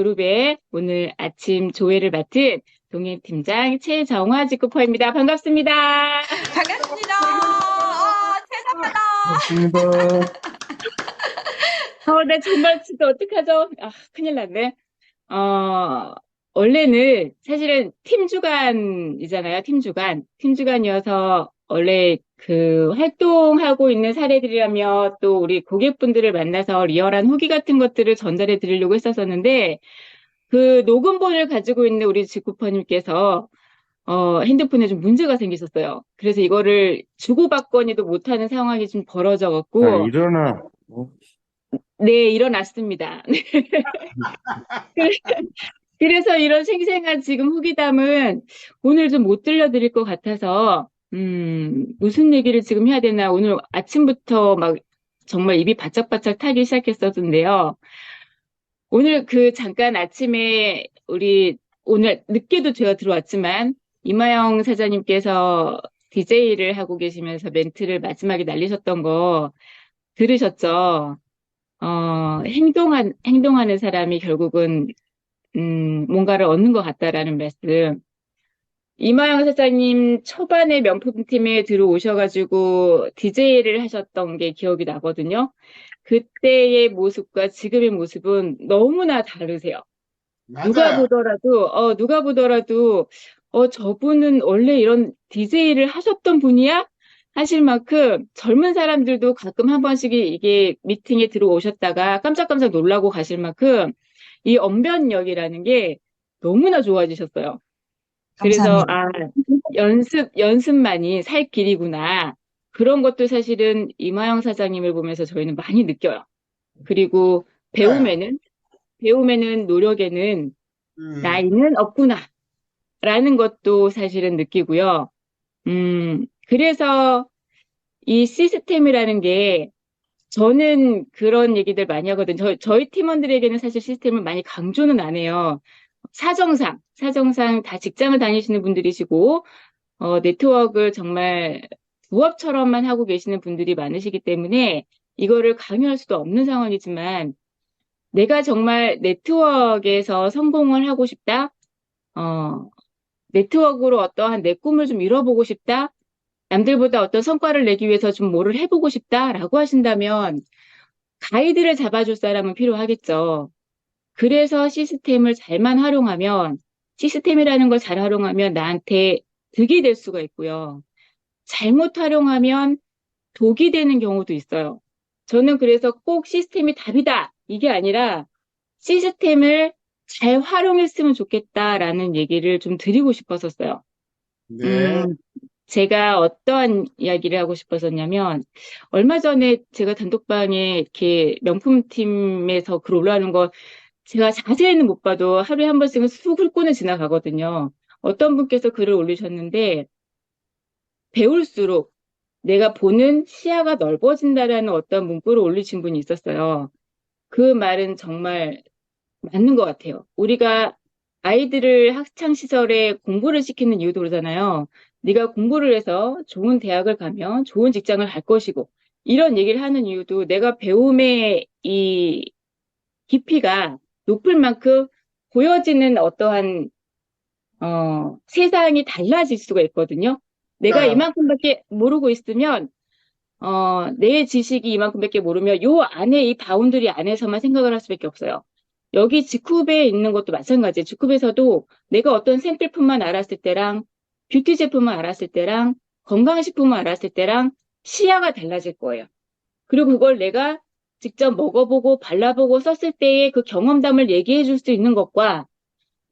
그룹의 오늘 아침 조회를 맡은 동행팀장 최정화 직구퍼입니다. 반갑습니다. 반갑습니다. 최선하다. 반갑습니다. 네, 정말 진짜 어떡하죠? 큰일 났네. 어, 원래는 사실은 팀 주간이잖아요. 팀 주간. 팀 주간이어서 원래 그 활동하고 있는 사례들이라며 또 우리 고객분들을 만나서 리얼한 후기 같은 것들을 전달해 드리려고 했었었는데 그 녹음본을 가지고 있는 우리 직구퍼님께서 핸드폰에 좀 문제가 생기셨어요. 그래서 이거를 주고받거니도 못하는 상황이 좀 벌어져 자, 갖고 일어나. 네, 일어났습니다. 그래서 이런 생생한 지금 후기담은 오늘 좀 못 들려드릴 것 같아서, 무슨 얘기를 지금 해야 되나. 오늘 아침부터 막 정말 입이 바짝바짝 타기 시작했었는데요. 오늘 잠깐 아침에 오늘 늦게도 제가 들어왔지만, 이마영 사장님께서 DJ를 하고 계시면서 멘트를 마지막에 날리셨던 거 들으셨죠? 행동하는 사람이 결국은 뭔가를 얻는 것 같다라는 말씀. 이마영 사장님 초반에 명품팀에 들어오셔가지고 DJ를 하셨던 게 기억이 나거든요. 그때의 모습과 지금의 모습은 너무나 다르세요. 맞아요. 누가 보더라도, 저분은 원래 이런 DJ를 하셨던 분이야? 하실 만큼 젊은 사람들도 가끔 한 번씩 이게 미팅에 들어오셨다가 깜짝깜짝 놀라고 가실 만큼 이 언변력이라는 게 너무나 좋아지셨어요. 그래서, 감사합니다. 연습만이 살 길이구나. 그런 것도 사실은 이마영 사장님을 보면서 저희는 많이 느껴요. 그리고 맞아요. 배움에는 노력에는 음, 나이는 없구나. 라는 것도 사실은 느끼고요. 그래서 이 시스템이라는 게 저는 그런 얘기들 많이 하거든요. 저희 팀원들에게는 사실 시스템을 많이 강조는 안 해요. 사정상 다 직장을 다니시는 분들이시고, 네트워크를 정말 부업처럼만 하고 계시는 분들이 많으시기 때문에 이거를 강요할 수도 없는 상황이지만 내가 정말 네트워크에서 성공을 하고 싶다? 어, 네트워크로 어떠한 내 꿈을 좀 이뤄보고 싶다? 남들보다 어떤 성과를 내기 위해서 좀 뭐를 해보고 싶다라고 하신다면 가이드를 잡아줄 사람은 필요하겠죠. 그래서 시스템이라는 걸 잘 활용하면 나한테 득이 될 수가 있고요. 잘못 활용하면 독이 되는 경우도 있어요. 저는 그래서 꼭 시스템이 답이다. 이게 아니라 시스템을 잘 활용했으면 좋겠다라는 얘기를 좀 드리고 싶었었어요. 네. 음, 제가 어떠한 이야기를 하고 싶었었냐면, 얼마 전에 제가 단톡방에 이렇게 명품팀에서 글 올라오는 거 제가 자세히는 못 봐도 하루에 한 번씩은 쑥 훑고는 지나가거든요. 어떤 분께서 글을 올리셨는데, 배울수록 내가 보는 시야가 넓어진다라는 어떤 문구를 올리신 분이 있었어요. 그 말은 정말 맞는 것 같아요. 우리가 아이들을 학창 시절에 공부를 시키는 이유도 그러잖아요. 네가 공부를 해서 좋은 대학을 가면 좋은 직장을 갈 것이고 이런 얘기를 하는 이유도 내가 배움의 이 깊이가 높을 만큼 보여지는 어떠한 세상이 달라질 수가 있거든요. 내가 맞아요. 이만큼밖에 모르고 있으면 내 지식이 이만큼밖에 모르면 요 안에 이 바운드리 안에서만 생각을 할 수밖에 없어요. 여기 직후에 있는 것도 마찬가지예요. 직후에서도 내가 어떤 생필품만 알았을 때랑 뷰티 제품만 알았을 때랑 건강식품만 알았을 때랑 시야가 달라질 거예요. 그리고 그걸 내가 직접 먹어보고 발라보고 썼을 때의 그 경험담을 얘기해 줄 수 있는 것과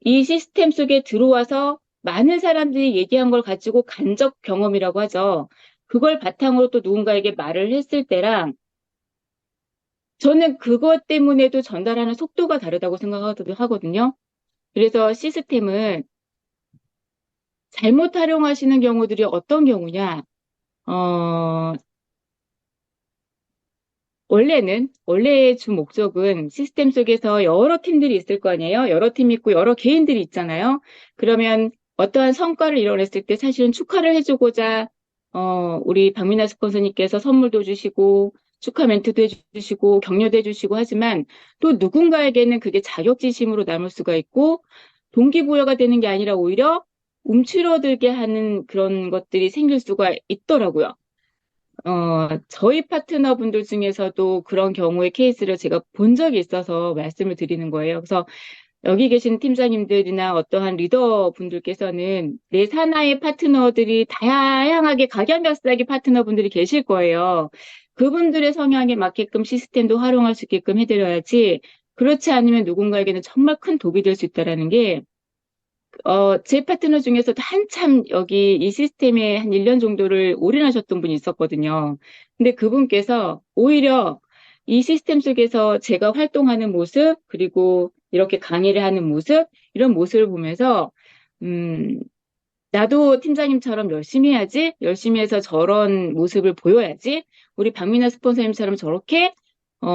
이 시스템 속에 들어와서 많은 사람들이 얘기한 걸 가지고 간접 경험이라고 하죠. 그걸 바탕으로 또 누군가에게 말을 했을 때랑 저는 그것 때문에도 전달하는 속도가 다르다고 생각하거든요. 그래서 시스템은 잘못 활용하시는 경우들이 어떤 경우냐? 어, 원래의 주 목적은 시스템 속에서 여러 팀들이 있을 거 아니에요? 여러 팀이 있고 여러 개인들이 있잖아요. 그러면 어떠한 성과를 이뤄냈을 때 사실은 축하를 해주고자, 우리 박민아 스폰서님께서 선물도 주시고, 축하 멘트도 해주시고 격려도 해주시고 하지만 또 누군가에게는 그게 자격지심으로 남을 수가 있고 동기부여가 되는 게 아니라 오히려 움츠러들게 하는 그런 것들이 생길 수가 있더라고요. 저희 파트너분들 중에서도 그런 경우의 케이스를 제가 본 적이 있어서 말씀을 드리는 거예요. 그래서 여기 계신 팀장님들이나 어떠한 리더분들께서는 내 산하의 파트너들이 다양하게 각양각색의 파트너분들이 계실 거예요. 그분들의 성향에 맞게끔 시스템도 활용할 수 있게끔 해드려야지 그렇지 않으면 누군가에게는 정말 큰 독이 될 수 있다라는 게 제 파트너 중에서도 한참 여기 이 시스템에 한 1년 정도를 올인하셨던 분이 있었거든요. 근데 그분께서 오히려 이 시스템 속에서 제가 활동하는 모습, 그리고 이렇게 강의를 하는 모습, 이런 모습을 보면서, 나도 팀장님처럼 열심히 해야지, 열심히 해서 저런 모습을 보여야지, 우리 박민아 스폰서님처럼 저렇게,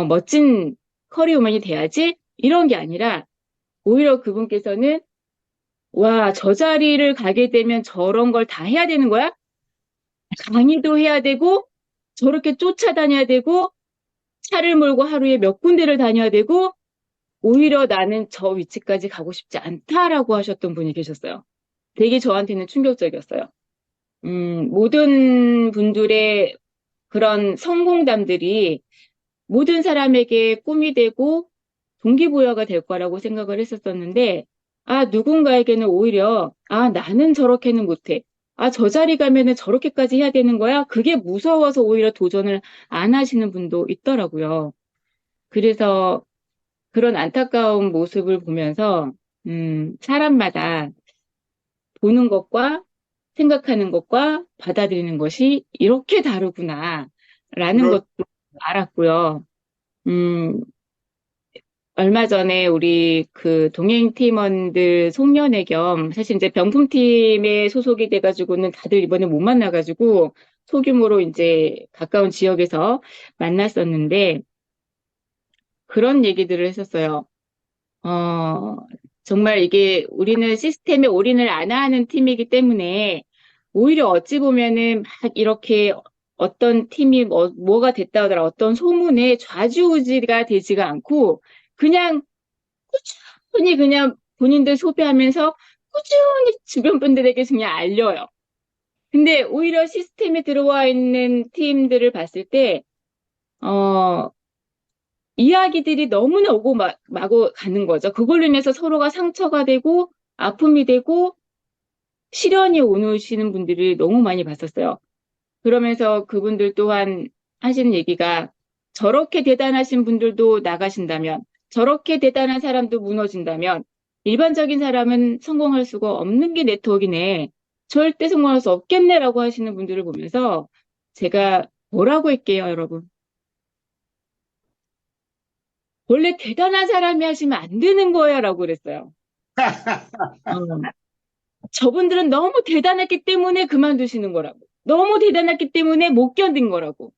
멋진 커리어우먼이 돼야지, 이런 게 아니라, 오히려 그분께서는 와, 저 자리를 가게 되면 저런 걸 다 해야 되는 거야? 강의도 해야 되고, 저렇게 쫓아다녀야 되고, 차를 몰고 하루에 몇 군데를 다녀야 되고, 오히려 나는 저 위치까지 가고 싶지 않다라고 하셨던 분이 계셨어요. 되게 저한테는 충격적이었어요. 모든 분들의 그런 성공담들이 모든 사람에게 꿈이 되고 동기부여가 될 거라고 생각을 했었었는데, 누군가에게는 오히려, 나는 저렇게는 못해. 저 자리 가면은 저렇게까지 해야 되는 거야? 그게 무서워서 오히려 도전을 안 하시는 분도 있더라고요. 그래서 그런 안타까운 모습을 보면서, 사람마다 보는 것과 생각하는 것과 받아들이는 것이 이렇게 다르구나, 라는 그렇, 것도 알았고요. 음, 얼마 전에 우리 그 동행 팀원들 송년회 겸 사실 이제 병풍팀에 소속이 돼가지고는 다들 이번에 못 만나가지고 소규모로 이제 가까운 지역에서 만났었는데 그런 얘기들을 했었어요. 어, 정말 이게 우리는 시스템에 올인을 안 하는 팀이기 때문에 오히려 어찌 보면은 막 이렇게 어떤 팀이 뭐가 됐다 하더라 어떤 소문에 좌지우지가 되지가 않고 그냥 꾸준히 그냥 본인들 소비하면서 꾸준히 주변 분들에게 그냥 알려요. 근데 오히려 시스템에 들어와 있는 팀들을 봤을 때, 어, 이야기들이 너무나 오고 마고 가는 거죠. 그걸로 인해서 서로가 상처가 되고, 아픔이 되고, 시련이 오시는 분들이 너무 많이 봤었어요. 그러면서 그분들 또한 하시는 얘기가 저렇게 대단하신 분들도 나가신다면, 저렇게 대단한 사람도 무너진다면, 일반적인 사람은 성공할 수가 없는 게 네트워크네. 절대 성공할 수 없겠네라고 하시는 분들을 보면서 제가 뭐라고 할게요, 여러분. 원래 대단한 사람이 하시면 안 되는 거예요, 라고 그랬어요. 어, 저분들은 너무 대단했기 때문에 그만두시는 거라고. 너무 대단했기 때문에 못 견딘 거라고.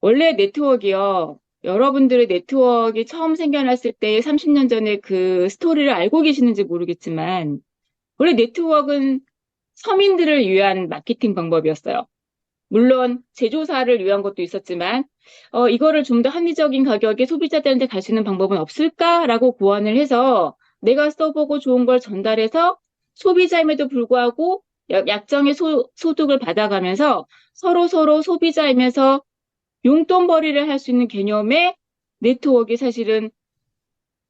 원래 네트워크요. 여러분들의 네트워크가 처음 생겨났을 때 30년 전에 그 스토리를 알고 계시는지 모르겠지만, 원래 네트워크는 서민들을 위한 마케팅 방법이었어요. 물론 제조사를 위한 것도 있었지만, 이거를 좀 더 합리적인 가격에 소비자들한테 갈 수 있는 방법은 없을까라고 고안을 해서 내가 써보고 좋은 걸 전달해서 소비자임에도 불구하고 약정의 소득을 받아가면서 서로 소비자이면서 용돈벌이를 할 수 있는 개념의 네트워크가 사실은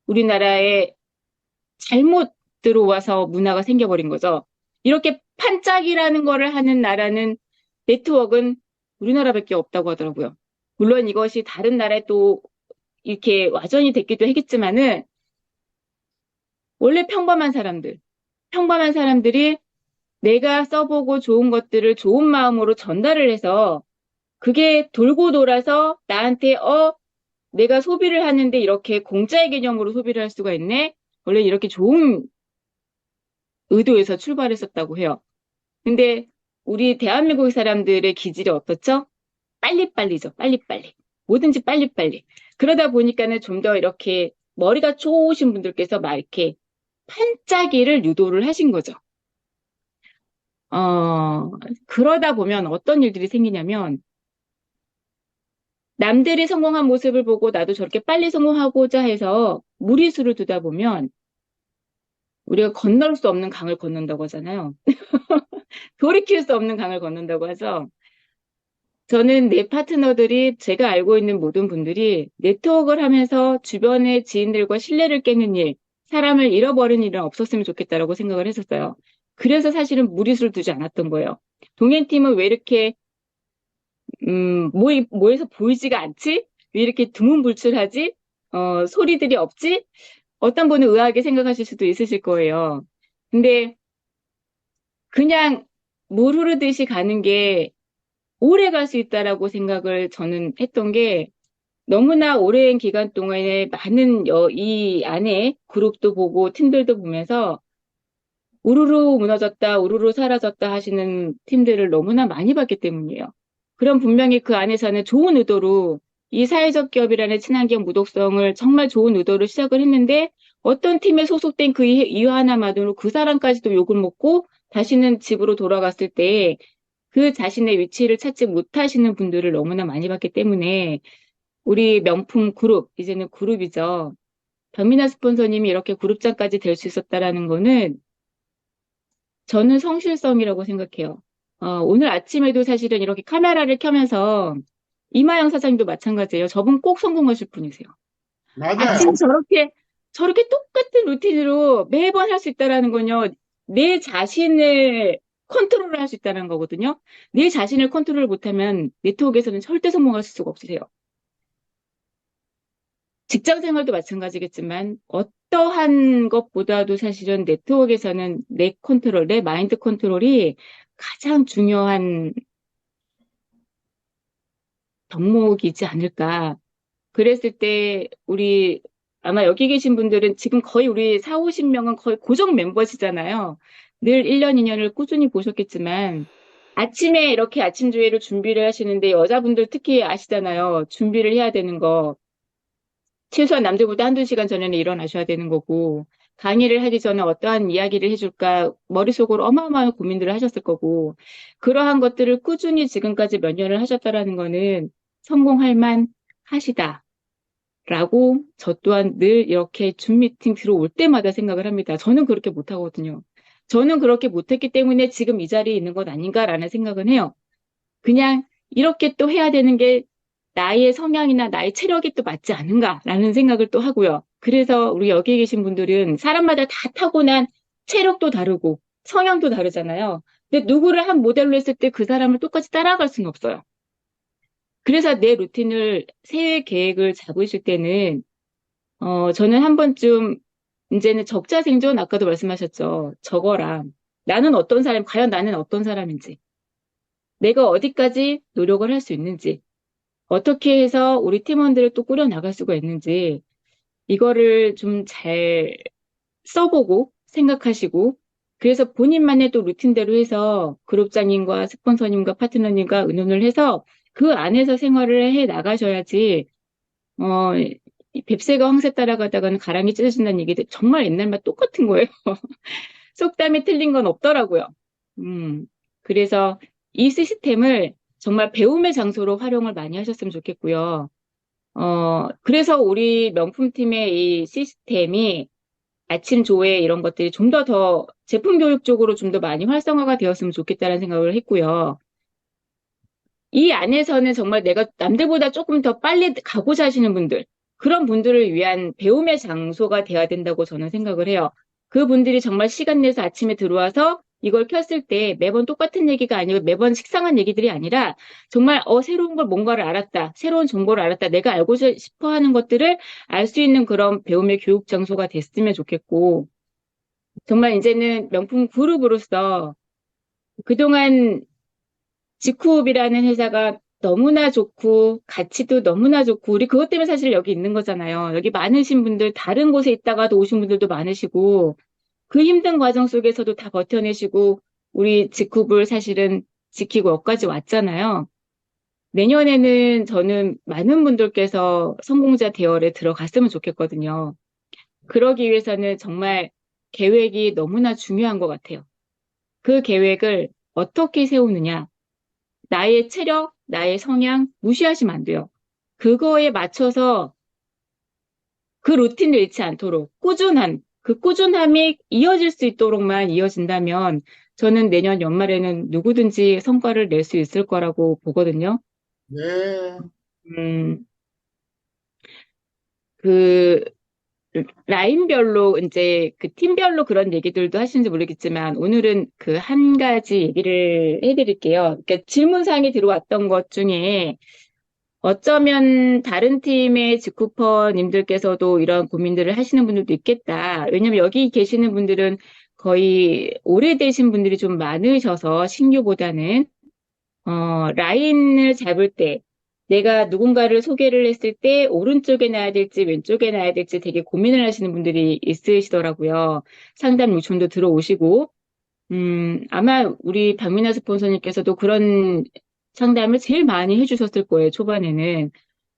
우리나라에 잘못 들어와서 문화가 생겨버린 거죠. 이렇게 판짝이라는 거를 하는 나라는 네트워크는 우리나라밖에 없다고 하더라고요. 물론 이것이 다른 나라에 또 이렇게 와전이 됐기도 했겠지만은 원래 평범한 사람들이 내가 써보고 좋은 것들을 좋은 마음으로 전달을 해서 그게 돌고 돌아서 나한테 내가 소비를 하는데 이렇게 공짜의 개념으로 소비를 할 수가 있네. 원래 이렇게 좋은 의도에서 출발했었다고 해요. 근데 우리 대한민국 사람들의 기질이 어떻죠? 빨리빨리죠. 빨리빨리. 뭐든지 빨리빨리. 그러다 보니까는 좀 더 이렇게 머리가 좋으신 분들께서 막 이렇게 판짜기를 유도를 하신 거죠. 그러다 보면 어떤 일들이 생기냐면 남들이 성공한 모습을 보고 나도 저렇게 빨리 성공하고자 해서 무리수를 두다 보면 우리가 건널 수 없는 강을 건넌다고 하잖아요. 돌이킬 수 없는 강을 건넌다고 하죠. 저는 내 파트너들이 제가 알고 있는 모든 분들이 네트워크를 하면서 주변의 지인들과 신뢰를 깨는 일, 사람을 잃어버리는 일은 없었으면 좋겠다라고 생각을 했었어요. 그래서 사실은 무리수를 두지 않았던 거예요. 동행팀은 왜 이렇게 모여서 보이지가 않지? 왜 이렇게 두문불출하지? 소리들이 없지? 어떤 분은 의아하게 생각하실 수도 있으실 거예요. 근데 그냥 물 흐르듯이 가는 게 오래 갈 수 있다라고 생각을 저는 했던 게 너무나 오랜 기간 동안에 많은 이 안에 그룹도 보고 팀들도 보면서 우르르 무너졌다, 우르르 사라졌다 하시는 팀들을 너무나 많이 봤기 때문이에요. 그럼 분명히 그 안에서는 좋은 의도로 이 사회적 기업이라는 친환경 무독성을 정말 좋은 의도로 시작을 했는데 어떤 팀에 소속된 그 이유 하나만으로 그 사람까지도 욕을 먹고 다시는 집으로 돌아갔을 때 그 자신의 위치를 찾지 못하시는 분들을 너무나 많이 봤기 때문에 우리 명품 그룹, 이제는 그룹이죠. 변민아 스폰서님이 이렇게 그룹장까지 될 수 있었다라는 거는 저는 성실성이라고 생각해요. 오늘 아침에도 사실은 이렇게 카메라를 켜면서 이마영 사장님도 마찬가지예요. 저분 꼭 성공하실 분이세요. 아침 맞아요. 저렇게 똑같은 루틴으로 매번 할 수 있다라는 건요. 내 자신을 컨트롤을 할 수 있다는 거거든요. 내 자신을 컨트롤 못하면 네트워크에서는 절대 성공할 수가 없으세요. 직장 생활도 마찬가지겠지만 어떠한 것보다도 사실은 네트워크에서는 내 컨트롤, 내 마인드 컨트롤이 가장 중요한 덕목이지 않을까. 그랬을 때 우리 아마 여기 계신 분들은 지금 거의 우리 4, 50명은 거의 고정 멤버시잖아요. 늘 1년, 2년을 꾸준히 보셨겠지만 아침에 이렇게 아침 조회를 준비를 하시는데 여자분들 특히 아시잖아요. 준비를 해야 되는 거. 최소한 남들보다 한두 시간 전에는 일어나셔야 되는 거고, 강의를 하기 전에 어떠한 이야기를 해줄까, 머릿속으로 어마어마한 고민들을 하셨을 거고, 그러한 것들을 꾸준히 지금까지 몇 년을 하셨다라는 거는 성공할 만 하시다. 라고 저 또한 늘 이렇게 줌 미팅 들어올 때마다 생각을 합니다. 저는 그렇게 못하거든요. 저는 그렇게 못했기 때문에 지금 이 자리에 있는 것 아닌가라는 생각은 해요. 그냥 이렇게 또 해야 되는 게 나의 성향이나 나의 체력이 또 맞지 않은가라는 생각을 또 하고요. 그래서 우리 여기 계신 분들은 사람마다 다 타고난 체력도 다르고 성향도 다르잖아요. 근데 누구를 한 모델로 했을 때 그 사람을 똑같이 따라갈 수는 없어요. 그래서 내 루틴을 새 계획을 잡으실 때는 저는 한 번쯤 이제는 적자생존 아까도 말씀하셨죠. 적어라. 나는 어떤 사람, 과연 나는 어떤 사람인지, 내가 어디까지 노력을 할 수 있는지, 어떻게 해서 우리 팀원들을 또 꾸려나갈 수가 있는지, 이거를 좀 잘 써보고 생각하시고, 그래서 본인만의 또 루틴대로 해서 그룹장님과 스폰서님과 파트너님과 의논을 해서 그 안에서 생활을 해 나가셔야지, 이 뱁새가 황새 따라가다가는 가랑이 찢어진다는 얘기들 정말 옛날 말 똑같은 거예요. 속담이 틀린 건 없더라고요. 음, 그래서 이 시스템을 정말 배움의 장소로 활용을 많이 하셨으면 좋겠고요. 그래서 우리 명품팀의 이 시스템이 아침 조회 이런 것들이 좀 더 제품 교육 쪽으로 좀 더 많이 활성화가 되었으면 좋겠다는 생각을 했고요. 이 안에서는 정말 내가 남들보다 조금 더 빨리 가고자 하시는 분들, 그런 분들을 위한 배움의 장소가 돼야 된다고 저는 생각을 해요. 그분들이 정말 시간 내서 아침에 들어와서 이걸 켰을 때 매번 똑같은 얘기가 아니고 매번 식상한 얘기들이 아니라 정말 새로운 걸 뭔가를 알았다. 새로운 정보를 알았다. 내가 알고 싶어 하는 것들을 알 수 있는 그런 배움의 교육 장소가 됐으면 좋겠고 정말 이제는 명품 그룹으로서 그동안 지쿠업이라는 회사가 너무나 좋고 가치도 너무나 좋고 우리 그것 때문에 사실 여기 있는 거잖아요. 여기 많으신 분들 다른 곳에 있다가도 오신 분들도 많으시고 그 힘든 과정 속에서도 다 버텨내시고 우리 지쿠업을 사실은 지키고 여기까지 왔잖아요. 내년에는 저는 많은 분들께서 성공자 대열에 들어갔으면 좋겠거든요. 그러기 위해서는 정말 계획이 너무나 중요한 것 같아요. 그 계획을 어떻게 세우느냐. 나의 체력, 나의 성향 무시하시면 안 돼요. 그거에 맞춰서 그 루틴을 잃지 않도록 그 꾸준함이 이어질 수 있도록만 이어진다면 저는 내년 연말에는 누구든지 성과를 낼 수 있을 거라고 보거든요. 네. 음, 그 라인별로 이제 그 팀별로 그런 얘기들도 하시는지 모르겠지만 오늘은 그 한 가지 얘기를 해드릴게요. 그러니까 질문사항이 들어왔던 것 중에 어쩌면 다른 팀의 직후퍼님들께서도 이런 고민들을 하시는 분들도 있겠다. 왜냐면 여기 계시는 분들은 거의 오래되신 분들이 좀 많으셔서 신규보다는 라인을 잡을 때 내가 누군가를 소개를 했을 때 오른쪽에 놔야 될지 왼쪽에 놔야 될지 되게 고민을 하시는 분들이 있으시더라고요. 상담 요청도 들어오시고 아마 우리 박민아 스폰서님께서도 그런 상담을 제일 많이 해주셨을 거예요, 초반에는.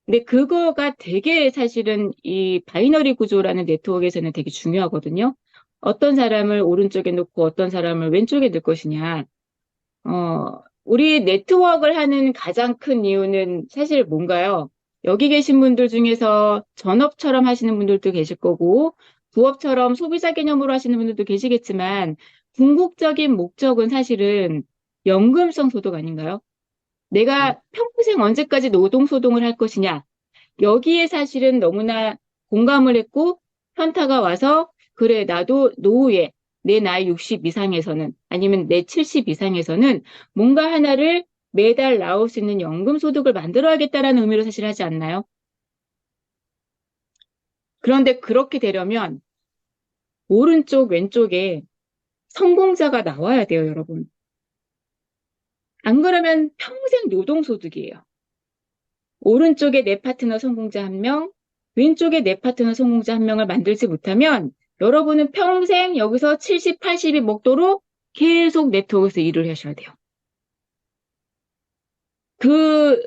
근데 그거가 되게 사실은 이 바이너리 구조라는 네트워크에서는 되게 중요하거든요. 어떤 사람을 오른쪽에 놓고 어떤 사람을 왼쪽에 넣을 것이냐. 우리 네트워크를 하는 가장 큰 이유는 사실 뭔가요? 여기 계신 분들 중에서 전업처럼 하시는 분들도 계실 거고, 부업처럼 소비자 개념으로 하시는 분들도 계시겠지만, 궁극적인 목적은 사실은 연금성 소득 아닌가요? 내가 평생 언제까지 노동소동을 할 것이냐. 여기에 사실은 너무나 공감을 했고, 현타가 와서, 그래, 나도 노후에 내 나이 60 이상에서는, 아니면 내 70 이상에서는 뭔가 하나를 매달 나올 수 있는 연금 소득을 만들어야겠다라는 의미로 사실 하지 않나요? 그런데 그렇게 되려면, 오른쪽, 왼쪽에 성공자가 나와야 돼요, 여러분. 안 그러면 평생 노동소득이에요. 오른쪽에 내 파트너 성공자 한 명, 왼쪽에 내 파트너 성공자 한 명을 만들지 못하면 여러분은 평생 여기서 70, 80이 먹도록 계속 네트워크에서 일을 하셔야 돼요. 그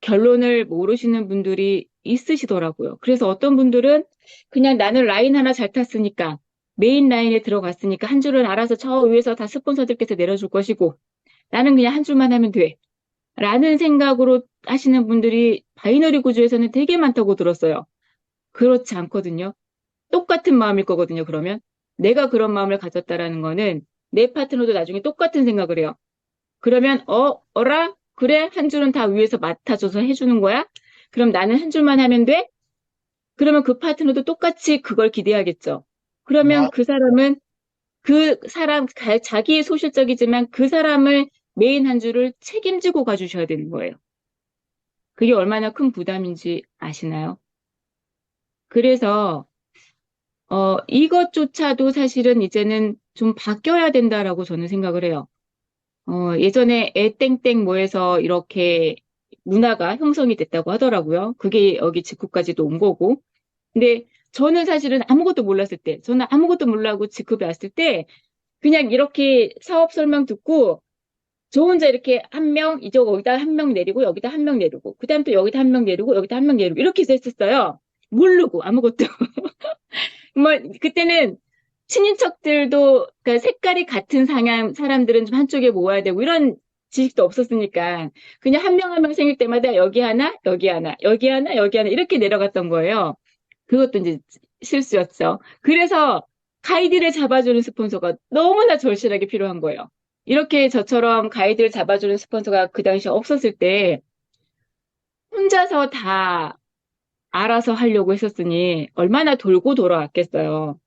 결론을 모르시는 분들이 있으시더라고요. 그래서 어떤 분들은 그냥 나는 라인 하나 잘 탔으니까 메인 라인에 들어갔으니까 한 줄은 알아서 저 위에서 다 스폰서들께서 내려줄 것이고 나는 그냥 한 줄만 하면 돼. 라는 생각으로 하시는 분들이 바이너리 구조에서는 되게 많다고 들었어요. 그렇지 않거든요. 똑같은 마음일 거거든요, 그러면. 내가 그런 마음을 가졌다라는 거는 내 파트너도 나중에 똑같은 생각을 해요. 그러면, 어라? 그래? 한 줄은 다 위에서 맡아줘서 해주는 거야? 그럼 나는 한 줄만 하면 돼? 그러면 그 파트너도 똑같이 그걸 기대하겠죠. 마- 그러면 그 사람, 자기의 소실적이지만 그 사람을 메인 한 줄을 책임지고 가주셔야 되는 거예요. 그게 얼마나 큰 부담인지 아시나요? 그래서, 이것조차도 사실은 이제는 좀 바뀌어야 된다라고 저는 생각을 해요. 예전에 애땡땡 뭐해서 이렇게 문화가 형성이 됐다고 하더라고요. 그게 여기 직후까지도 온 거고. 근데 저는 사실은 아무것도 몰랐을 때, 저는 아무것도 몰라고 직급에 왔을 때, 그냥 이렇게 사업 설명 듣고, 저 혼자 이렇게 한 명, 이제 여기다 한 명 내리고, 여기다 한 명 내리고, 그 다음 또 여기다 한 명 내리고, 여기다 한 명 내리고, 이렇게 해서 했었어요. 모르고, 아무것도. 뭐, 그때는 친인척들도, 그러니까 색깔이 같은 상향 사람들은 좀 한쪽에 모아야 되고, 이런 지식도 없었으니까, 그냥 한 명 한 명 생길 때마다 여기 하나, 여기 하나, 여기 하나, 여기 하나, 이렇게 내려갔던 거예요. 그것도 이제 실수였죠. 그래서 가이드를 잡아주는 스폰서가 너무나 절실하게 필요한 거예요. 이렇게 저처럼 가이드를 잡아주는 스폰서가 그 당시에 없었을 때 혼자서 다 알아서 하려고 했었으니 얼마나 돌고 돌아왔겠어요.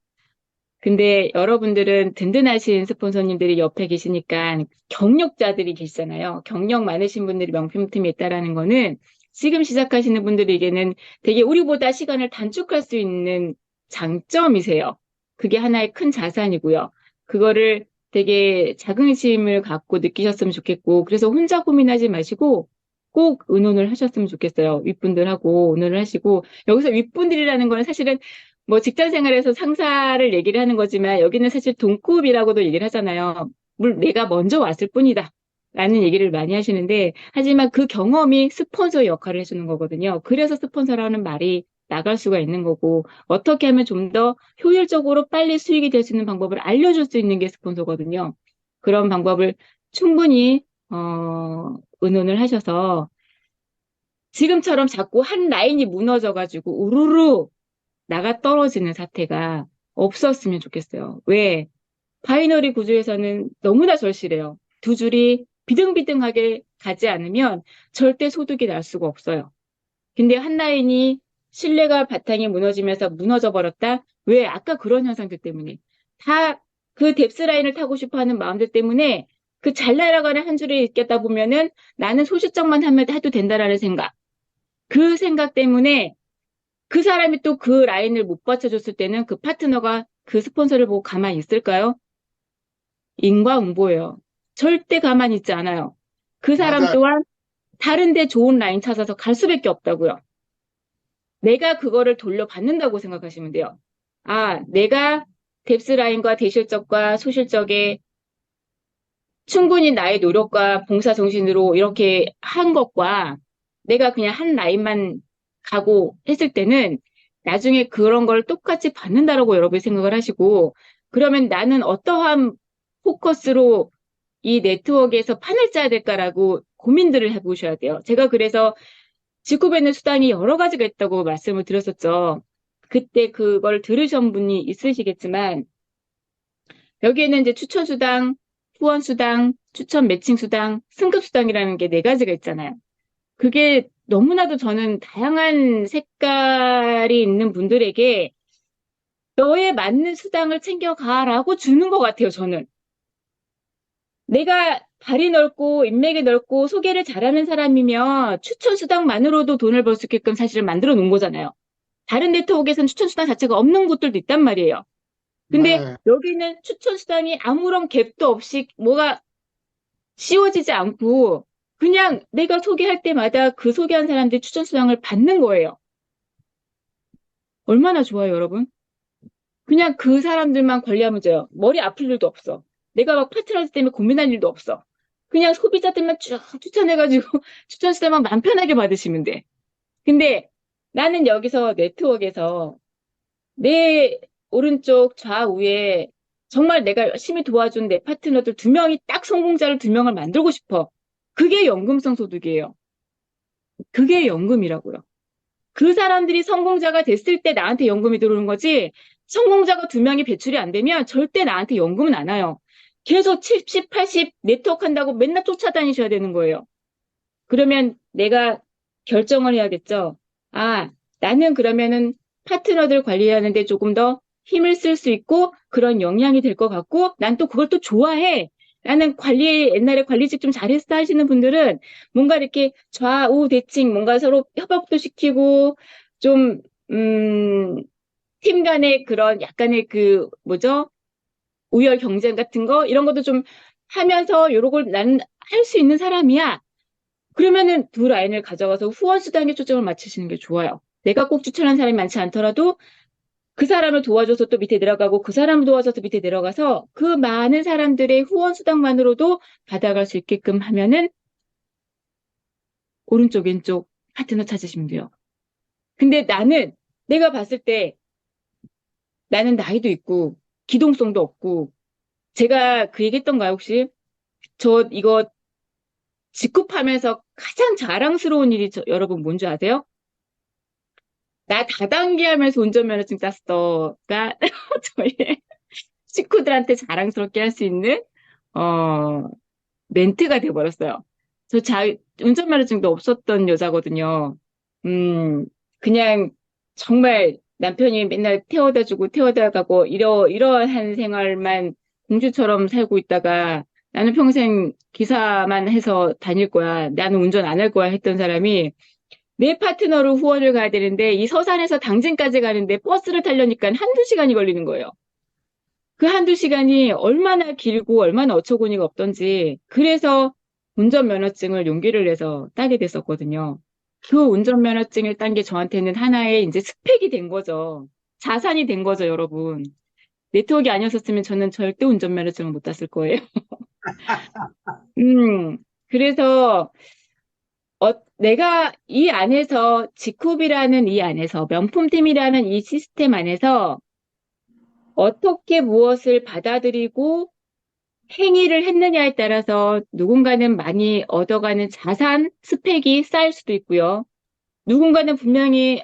근데 여러분들은 든든하신 스폰서님들이 옆에 계시니까 경력자들이 계시잖아요. 경력 많으신 분들이 명품팀에 있다라는 거는 지금 시작하시는 분들에게는 되게 우리보다 시간을 단축할 수 있는 장점이세요. 그게 하나의 큰 자산이고요. 그거를 되게 자긍심을 갖고 느끼셨으면 좋겠고, 그래서 혼자 고민하지 마시고 꼭 의논을 하셨으면 좋겠어요. 윗분들하고 의논을 하시고, 여기서 윗분들이라는 거는 사실은 뭐 직장 생활에서 상사를 얘기를 하는 거지만 여기는 사실 동급이라고도 얘기를 하잖아요. 물론 내가 먼저 왔을 뿐이다. 라는 얘기를 많이 하시는데, 하지만 그 경험이 스폰서의 역할을 해주는 거거든요. 그래서 스폰서라는 말이 나갈 수가 있는 거고, 어떻게 하면 좀 더 효율적으로 빨리 수익이 될 수 있는 방법을 알려줄 수 있는 게 스폰서거든요. 그런 방법을 충분히, 의논을 하셔서 지금처럼 자꾸 한 라인이 무너져가지고 우르르 나가 떨어지는 사태가 없었으면 좋겠어요. 왜? 바이너리 구조에서는 너무나 절실해요. 두 줄이 비등비등하게 가지 않으면 절대 소득이 날 수가 없어요. 근데 한 라인이 신뢰가 바탕이 무너지면서 무너져 버렸다? 왜? 아까 그런 현상들 때문에. 다 그 뎁스 라인을 타고 싶어 하는 마음들 때문에 그 잘 날아가는 한 줄에 있겠다 보면은 나는 소실적만 하면 해도 된다라는 생각. 그 생각 때문에 그 사람이 또 그 라인을 못 받쳐줬을 때는 그 파트너가 그 스폰서를 보고 가만히 있을까요? 인과응보예요. 절대 가만히 있지 않아요. 그 사람 맞아요. 또한 다른데 좋은 라인 찾아서 갈 수밖에 없다고요. 내가 그거를 돌려받는다고 생각하시면 돼요. 아, 내가 뎁스 라인과 대실적과 소실적에 충분히 나의 노력과 봉사 정신으로 이렇게 한 것과 내가 그냥 한 라인만 가고 했을 때는 나중에 그런 걸 똑같이 받는다라고 여러분이 생각을 하시고 그러면 나는 어떠한 포커스로 이 네트워크에서 판을 짜야 될까라고 고민들을 해보셔야 돼요. 제가 그래서 직구받는 수단이 여러 가지가 있다고 말씀을 드렸었죠. 그때 그걸 들으신 분이 있으시겠지만 여기에는 이제 추천 수당, 후원 수당, 추천 매칭 수당, 승급 수당이라는 게 네 가지가 있잖아요. 그게 너무나도 저는 다양한 색깔이 있는 분들에게 너에 맞는 수당을 챙겨가라고 주는 것 같아요, 저는. 내가 발이 넓고 인맥이 넓고 소개를 잘하는 사람이면 추천 수당만으로도 돈을 벌 수 있게끔 사실은 만들어 놓은 거잖아요. 다른 네트워크에서는 추천 수당 자체가 없는 곳들도 있단 말이에요. 근데 네. 여기는 추천 수당이 아무런 갭도 없이 뭐가 씌워지지 않고 그냥 내가 소개할 때마다 그 소개한 사람들이 추천 수당을 받는 거예요. 얼마나 좋아요, 여러분? 그냥 그 사람들만 관리하면 돼요. 머리 아플 일도 없어. 내가 막 파트너즈 때문에 고민할 일도 없어. 그냥 소비자들만 쭉 추천해가지고 추천 수당만 마음 편하게 받으시면 돼. 근데 나는 여기서 네트워크에서 내 오른쪽 좌우에 정말 내가 열심히 도와준 내 파트너들 두 명이 딱 성공자를 두 명을 만들고 싶어. 그게 연금성 소득이에요. 그게 연금이라고요. 그 사람들이 성공자가 됐을 때 나한테 연금이 들어오는 거지, 성공자가 두 명이 배출이 안 되면 절대 나한테 연금은 안 와요. 계속 70, 80 네트워크 한다고 맨날 쫓아다니셔야 되는 거예요. 그러면 내가 결정을 해야겠죠. 아, 나는 그러면은 파트너들 관리하는데 조금 더 힘을 쓸 수 있고 그런 역량이 될 것 같고 난 또 그걸 또 좋아해. 나는 옛날에 관리직 좀 잘했어 하시는 분들은 뭔가 이렇게 좌우 대칭 뭔가 서로 협업도 시키고 좀, 팀 간의 그런 약간의 그, 뭐죠? 우열 경쟁 같은 거 이런 것도 좀 하면서 요런 걸 나는 할 수 있는 사람이야. 그러면은 두 라인을 가져가서 후원 수당에 초점을 맞추시는 게 좋아요. 내가 꼭 추천한 사람이 많지 않더라도 그 사람을 도와줘서 또 밑에 내려가고 그 사람을 도와줘서 밑에 내려가서 그 많은 사람들의 후원 수당만으로도 받아갈 수 있게끔 하면은 오른쪽 왼쪽 파트너 찾으시면 돼요. 근데 내가 봤을 때 나는 나이도 있고 기동성도 없고 제가 그 얘기 했던가요 혹시? 저 이거 직급하면서 가장 자랑스러운 일이 여러분 뭔지 아세요? 나 다단계 하면서 운전면허증 땄어가 저희 식구들한테 자랑스럽게 할 수 있는 어 멘트가 돼버렸어요. 운전면허증도 없었던 여자거든요. 그냥 정말 남편이 맨날 태워다 주고 태워다 가고 이러한 생활만 공주처럼 살고 있다가 나는 평생 기사만 해서 다닐 거야. 나는 운전 안 할 거야 했던 사람이 내 파트너로 후원을 가야 되는데 이 서산에서 당진까지 가는데 버스를 타려니까 한두 시간이 걸리는 거예요. 그 한두 시간이 얼마나 길고 얼마나 어처구니가 없던지 그래서 운전면허증을 용기를 내서 따게 됐었거든요. 그 운전면허증을 딴 게 저한테는 하나의 이제 스펙이 된 거죠. 자산이 된 거죠, 여러분. 네트워크가 아니었었으면 저는 절대 운전면허증을 못 땄을 거예요. 음, 그래서 내가 이 안에서 직후비라는 이 안에서 명품팀이라는 이 시스템 안에서 어떻게 무엇을 받아들이고 행위를 했느냐에 따라서 누군가는 많이 얻어가는 자산 스펙이 쌓일 수도 있고요. 누군가는 분명히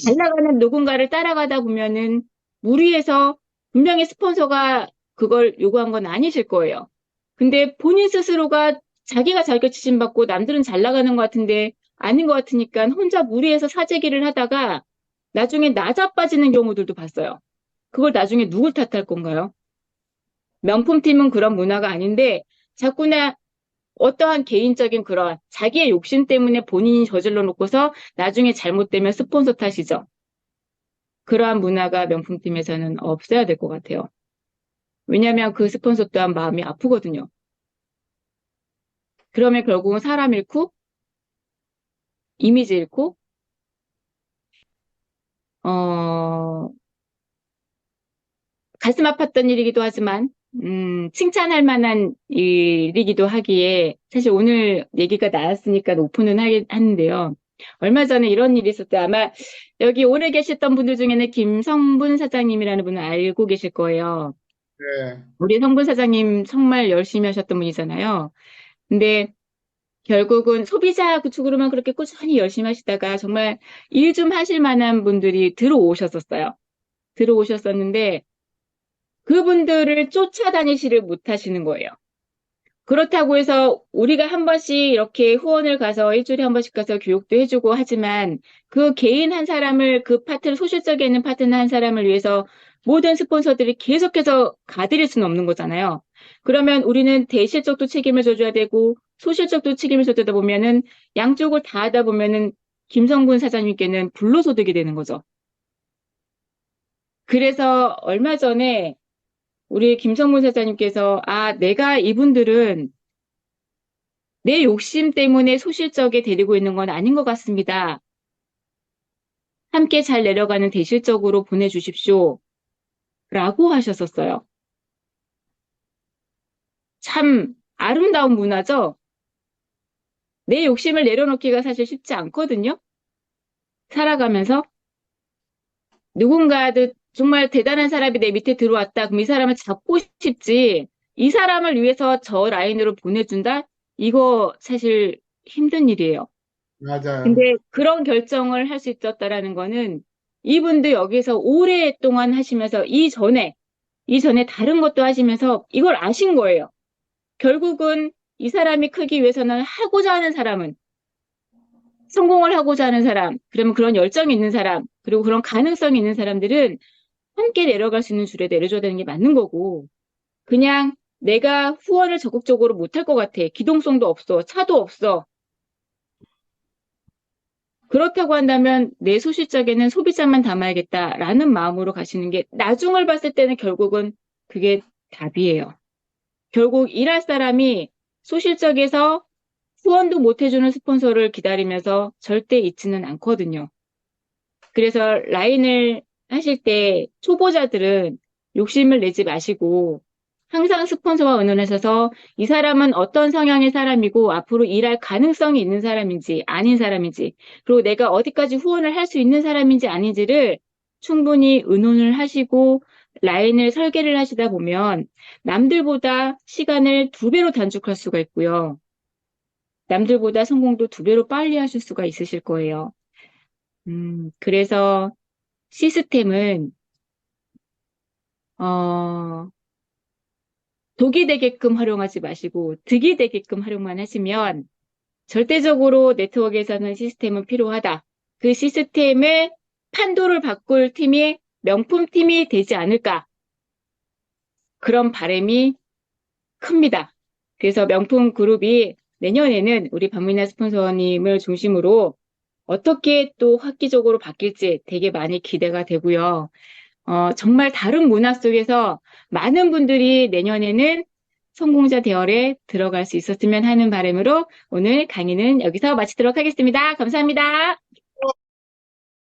잘 나가는 누군가를 따라가다 보면은 무리해서 분명히 스폰서가 그걸 요구한 건 아니실 거예요. 근데 본인 스스로가 자기가 자격 지심받고 남들은 잘 나가는 것 같은데 아닌 것 같으니까 혼자 무리해서 사재기를 하다가 나중에 나자빠지는 경우들도 봤어요. 그걸 나중에 누굴 탓할 건가요? 명품팀은 그런 문화가 아닌데 자꾸나 어떠한 개인적인 그런 자기의 욕심 때문에 본인이 저질러 놓고서 나중에 잘못되면 스폰서 탓이죠. 그러한 문화가 명품팀에서는 없어야 될 것 같아요. 왜냐하면 그 스폰서 또한 마음이 아프거든요. 그러면 결국은 사람 잃고 이미지 잃고 어, 가슴 아팠던 일이기도 하지만 칭찬할 만한 일이기도 하기에 사실 오늘 얘기가 나왔으니까 오픈은 하는데요. 얼마 전에 이런 일이 있었대요. 아마 여기 오래 계셨던 분들 중에는 김성분 사장님이라는 분을 알고 계실 거예요. 네. 우리 성분 사장님 정말 열심히 하셨던 분이잖아요. 근데 결국은 소비자 그쪽으로만 그렇게 꾸준히 열심히 하시다가 정말 일 좀 하실 만한 분들이 들어오셨었어요. 들어오셨었는데 그분들을 쫓아다니지를 못하시는 거예요. 그렇다고 해서 우리가 한 번씩 이렇게 후원을 가서 일주일에 한 번씩 가서 교육도 해주고 하지만 그 개인 한 사람을 그 파트너, 소실적에 있는 파트너 한 사람을 위해서 모든 스폰서들이 계속해서 가드릴 수는 없는 거잖아요. 그러면 우리는 대실적도 책임을 져줘야 되고 소실적도 책임을 져주다 보면은 양쪽을 다 하다 보면은 김성군 사장님께는 불로소득이 되는 거죠. 그래서 얼마 전에 우리 김성문 사장님께서, 내가 이분들은 내 욕심 때문에 소실적에 데리고 있는 건 아닌 것 같습니다. 함께 잘 내려가는 대실적으로 보내주십시오. 라고 하셨었어요. 참 아름다운 문화죠? 내 욕심을 내려놓기가 사실 쉽지 않거든요? 살아가면서. 누군가도 정말 대단한 사람이 내 밑에 들어왔다. 그럼 이 사람을 잡고 싶지. 이 사람을 위해서 저 라인으로 보내준다? 이거 사실 힘든 일이에요. 맞아요. 근데 그런 결정을 할 수 있었다라는 거는 이분도 여기서 오랫동안 하시면서 이전에 다른 것도 하시면서 이걸 아신 거예요. 결국은 이 사람이 크기 위해서는 하고자 하는 사람은 성공을 하고자 하는 사람, 그러면 그런 열정이 있는 사람, 그리고 그런 가능성이 있는 사람들은 함께 내려갈 수 있는 줄에 내려줘야 되는 게 맞는 거고, 그냥 내가 후원을 적극적으로 못할 것 같아. 기동성도 없어. 차도 없어. 그렇다고 한다면 내 소실적에는 소비자만 담아야겠다라는 마음으로 가시는 게 나중을 봤을 때는 결국은 그게 답이에요. 결국 일할 사람이 소실적에서 후원도 못 해주는 스폰서를 기다리면서 절대 잊지는 않거든요. 그래서 라인을 하실 때 초보자들은 욕심을 내지 마시고 항상 스폰서와 의논하셔서 이 사람은 어떤 성향의 사람이고 앞으로 일할 가능성이 있는 사람인지 아닌 사람인지 그리고 내가 어디까지 후원을 할 수 있는 사람인지 아닌지를 충분히 의논을 하시고 라인을 설계를 하시다 보면 남들보다 시간을 2배로 단축할 수가 있고요. 남들보다 성공도 2배로 빨리 하실 수가 있으실 거예요. 그래서 시스템은 어, 독이 되게끔 활용하지 마시고 득이 되게끔 활용만 하시면 절대적으로 네트워크에서는 시스템은 필요하다. 그 시스템의 판도를 바꿀 팀이 명품팀이 되지 않을까. 그런 바람이 큽니다. 그래서 명품 그룹이 내년에는 우리 박민아 스폰서님을 중심으로 어떻게 또 획기적으로 바뀔지 되게 많이 기대가 되고요. 정말 다른 문화 속에서 많은 분들이 내년에는 성공자 대열에 들어갈 수 있었으면 하는 바람으로 오늘 강의는 여기서 마치도록 하겠습니다. 감사합니다.